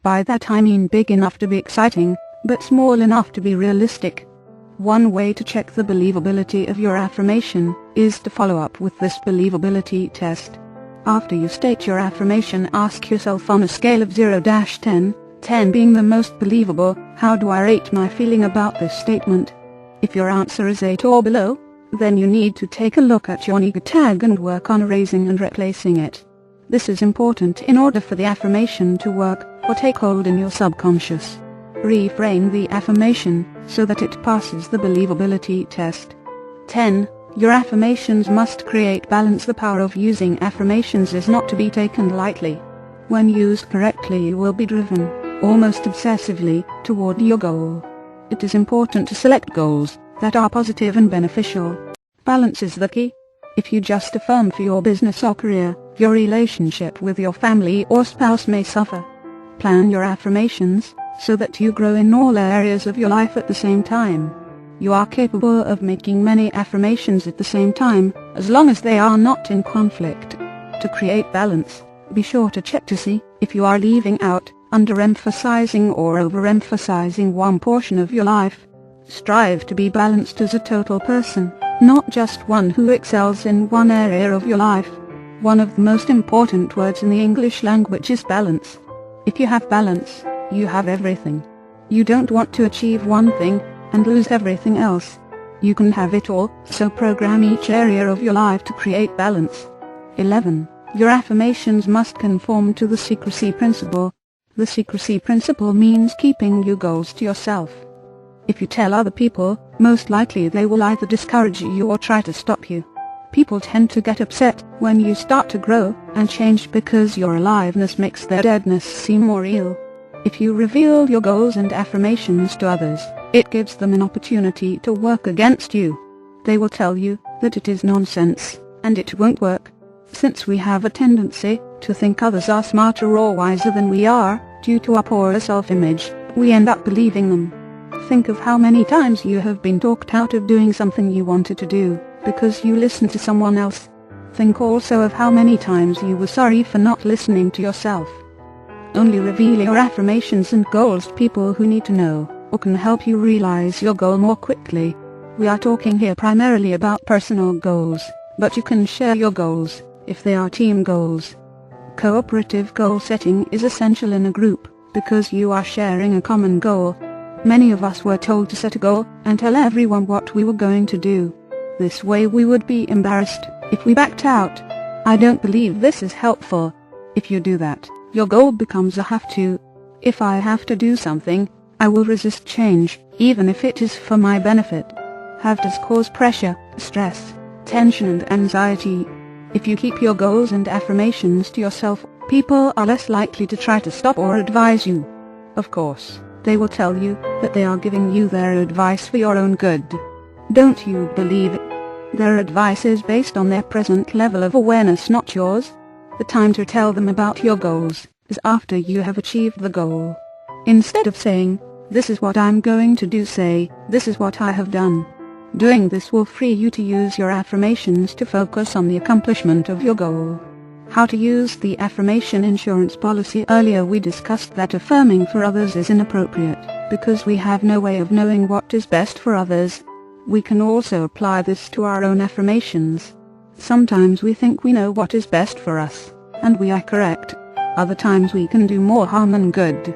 By that I mean big enough to be exciting, but small enough to be realistic. One way to check the believability of your affirmation is to follow up with this believability test. After you state your affirmation, ask yourself on a scale of 0-10, 10 being the most believable, how do I rate my feeling about this statement? If your answer is 8 or below, then you need to take a look at your ego tag and work on erasing and replacing it. This is important in order for the affirmation to work or take hold in your subconscious. Reframe the affirmation so that it passes the believability test. 10. Your affirmations must create balance. The power of using affirmations is not to be taken lightly. When used correctly, you will be driven, almost obsessively, toward your goal. It is important to select goals that are positive and beneficial. Balance is the key. If you just affirm for your business or career, your relationship with your family or spouse may suffer. Plan your affirmations so that you grow in all areas of your life at the same time. You are capable of making many affirmations at the same time, as long as they are not in conflict. To create balance, be sure to check to see if you are leaving out, underemphasizing or overemphasizing one portion of your life. Strive to be balanced as a total person, not just one who excels in one area of your life. One of the most important words in the English language is balance. If you have balance, you have everything. You don't want to achieve one thing and lose everything else. You can have it all, so program each area of your life to create balance. 11. Your affirmations must conform to the secrecy principle. The secrecy principle means keeping your goals to yourself. If you tell other people, most likely they will either discourage you or try to stop you. People tend to get upset when you start to grow and change because your aliveness makes their deadness seem more real. If you reveal your goals and affirmations to others, it gives them an opportunity to work against you. They will tell you that it is nonsense, and it won't work. Since we have a tendency to think others are smarter or wiser than we are, due to our poor self-image, we end up believing them. Think of how many times you have been talked out of doing something you wanted to do, because you listened to someone else. Think also of how many times you were sorry for not listening to yourself. Only reveal your affirmations and goals to people who need to know, or can help you realize your goal more quickly. We are talking here primarily about personal goals, but you can share your goals, if they are team goals. Cooperative goal setting is essential in a group, because you are sharing a common goal. Many of us were told to set a goal and tell everyone what we were going to do. This way we would be embarrassed if we backed out. I don't believe this is helpful. If you do that, your goal becomes a have to. If I have to do something, I will resist change, even if it is for my benefit. Have to cause pressure, stress, tension and anxiety. If you keep your goals and affirmations to yourself, people are less likely to try to stop or advise you. Of course, they will tell you that they are giving you their advice for your own good. Don't you believe it? Their advice is based on their present level of awareness, not yours. The time to tell them about your goals is after you have achieved the goal. Instead of saying, "This is what I'm going to do," say, "This is what I have done." Doing this will free you to use your affirmations to focus on the accomplishment of your goal. How to use the affirmation insurance policy. Earlier we discussed that affirming for others is inappropriate, because we have no way of knowing what is best for others. We can also apply this to our own affirmations. Sometimes we think we know what is best for us, and we are correct. Other times we can do more harm than good.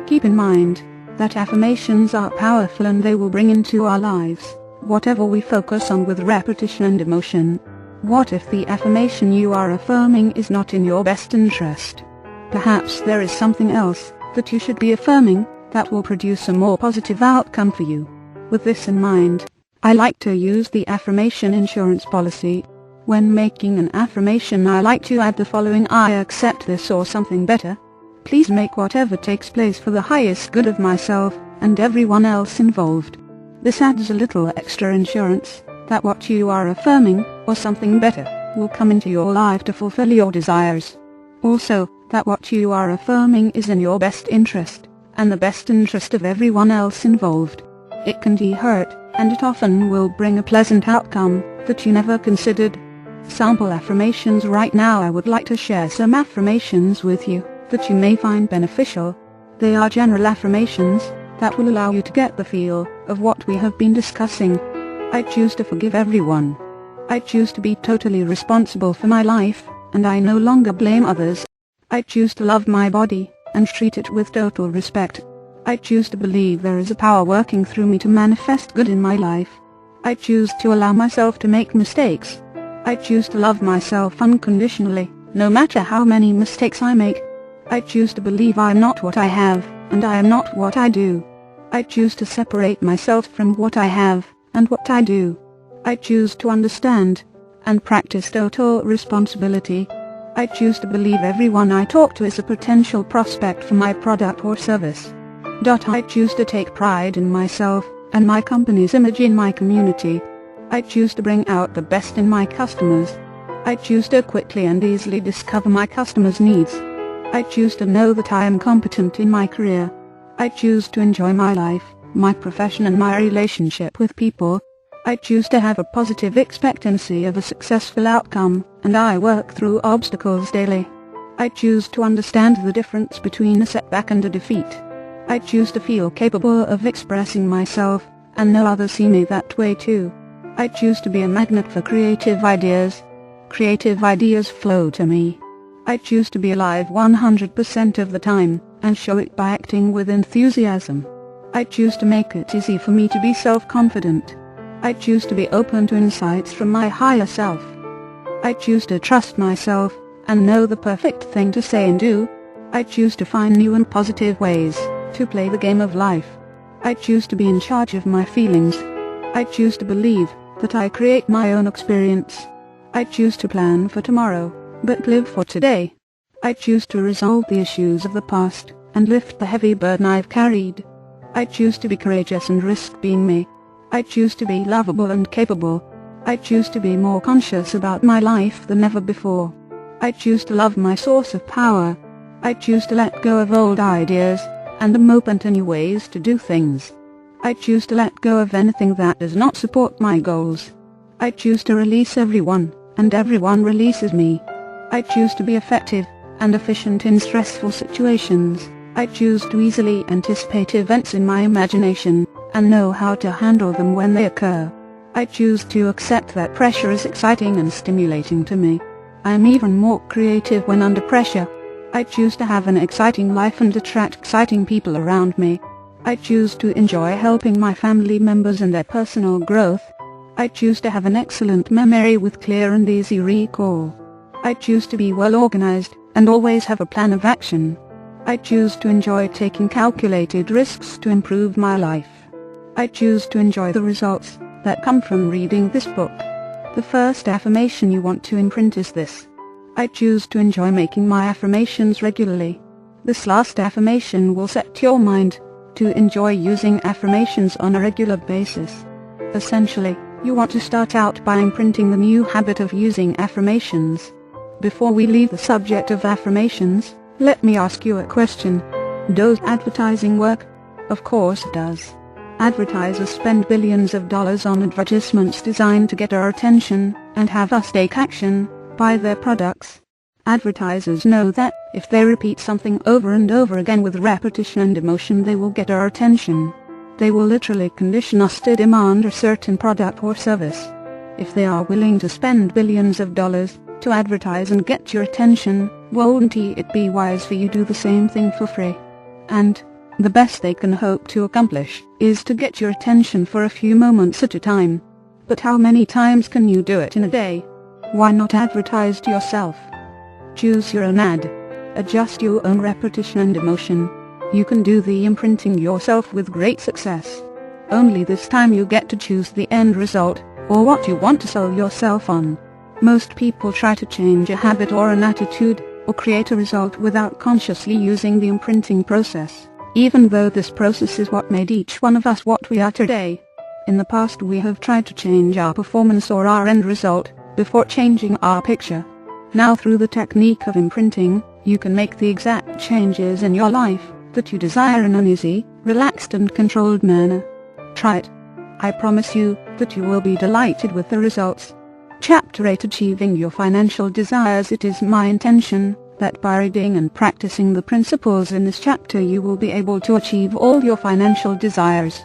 Keep in mind that affirmations are powerful and they will bring into our lives whatever we focus on with repetition and emotion. What if the affirmation you are affirming is not in your best interest? Perhaps there is something else that you should be affirming that will produce a more positive outcome for you. With this in mind, I like to use the affirmation insurance policy. When making an affirmation, I like to add the following: I accept this or something better. Please make whatever takes place for the highest good of myself and everyone else involved. This adds a little extra insurance that what you are affirming, or something better, will come into your life to fulfill your desires. Also, that what you are affirming is in your best interest, and the best interest of everyone else involved. It can be hurt, and it often will bring a pleasant outcome that you never considered. Sample affirmations. Right now I would like to share some affirmations with you that you may find beneficial. They are general affirmations that will allow you to get the feel of what we have been discussing. I choose to forgive everyone. I choose to be totally responsible for my life, and I no longer blame others. I choose to love my body and treat it with total respect. I choose to believe there is a power working through me to manifest good in my life. I choose to allow myself to make mistakes. I choose to love myself unconditionally, no matter how many mistakes I make. I choose to believe I am not what I have, and I am not what I do. I choose to separate myself from what I have, and what I do. I choose to understand and practice total responsibility. I choose to believe everyone I talk to is a potential prospect for my product or service. I choose to take pride in myself and my company's image in my community. I choose to bring out the best in my customers. I choose to quickly and easily discover my customers' needs. I choose to know that I am competent in my career. I choose to enjoy my life, my profession and my relationship with people. I choose to have a positive expectancy of a successful outcome, and I work through obstacles daily. I choose to understand the difference between a setback and a defeat. I choose to feel capable of expressing myself, and know others see me that way too. I choose to be a magnet for creative ideas. Creative ideas flow to me. I choose to be alive 100% of the time, and show it by acting with enthusiasm. I choose to make it easy for me to be self-confident. I choose to be open to insights from my higher self. I choose to trust myself, and know the perfect thing to say and do. I choose to find new and positive ways to play the game of life. I choose to be in charge of my feelings. I choose to believe that I create my own experience. I choose to plan for tomorrow, but live for today. I choose to resolve the issues of the past, and lift the heavy burden I've carried. I choose to be courageous and risk being me. I choose to be lovable and capable. I choose to be more conscious about my life than ever before. I choose to love my source of power. I choose to let go of old ideas, and am open to new ways to do things. I choose to let go of anything that does not support my goals. I choose to release everyone, and everyone releases me. I choose to be effective and efficient in stressful situations. I choose to easily anticipate events in my imagination, and know how to handle them when they occur. I choose to accept that pressure is exciting and stimulating to me. I am even more creative when under pressure. I choose to have an exciting life and attract exciting people around me. I choose to enjoy helping my family members in their personal growth. I choose to have an excellent memory with clear and easy recall. I choose to be well organized, and always have a plan of action. I choose to enjoy taking calculated risks to improve my life. I choose to enjoy the results that come from reading this book. The first affirmation you want to imprint is this: I choose to enjoy making my affirmations regularly. This last affirmation will set your mind to enjoy using affirmations on a regular basis. Essentially, you want to start out by imprinting the new habit of using affirmations. Before we leave the subject of affirmations, let me ask you a question. Does advertising work? Of course it does. Advertisers spend billions of dollars on advertisements designed to get our attention, and have us take action, buy their products. Advertisers know that, if they repeat something over and over again with repetition and emotion, they will get our attention. They will literally condition us to demand a certain product or service. If they are willing to spend billions of dollars to advertise and get your attention, won't it be wise for you to do the same thing for free? And the best they can hope to accomplish is to get your attention for a few moments at a time. But how many times can you do it in a day? Why not advertise to yourself? Choose your own ad. Adjust your own repetition and emotion. You can do the imprinting yourself with great success. Only this time you get to choose the end result, or what you want to sell yourself on. Most people try to change a habit or an attitude, or create a result without consciously using the imprinting process, even though this process is what made each one of us what we are today. In the past we have tried to change our performance or our end result, before changing our picture. Now through the technique of imprinting, you can make the exact changes in your life that you desire in an easy, relaxed and controlled manner. Try it. I promise you that you will be delighted with the results. Chapter 8: Achieving Your Financial Desires. It is my intention that by reading and practicing the principles in this chapter you will be able to achieve all your financial desires.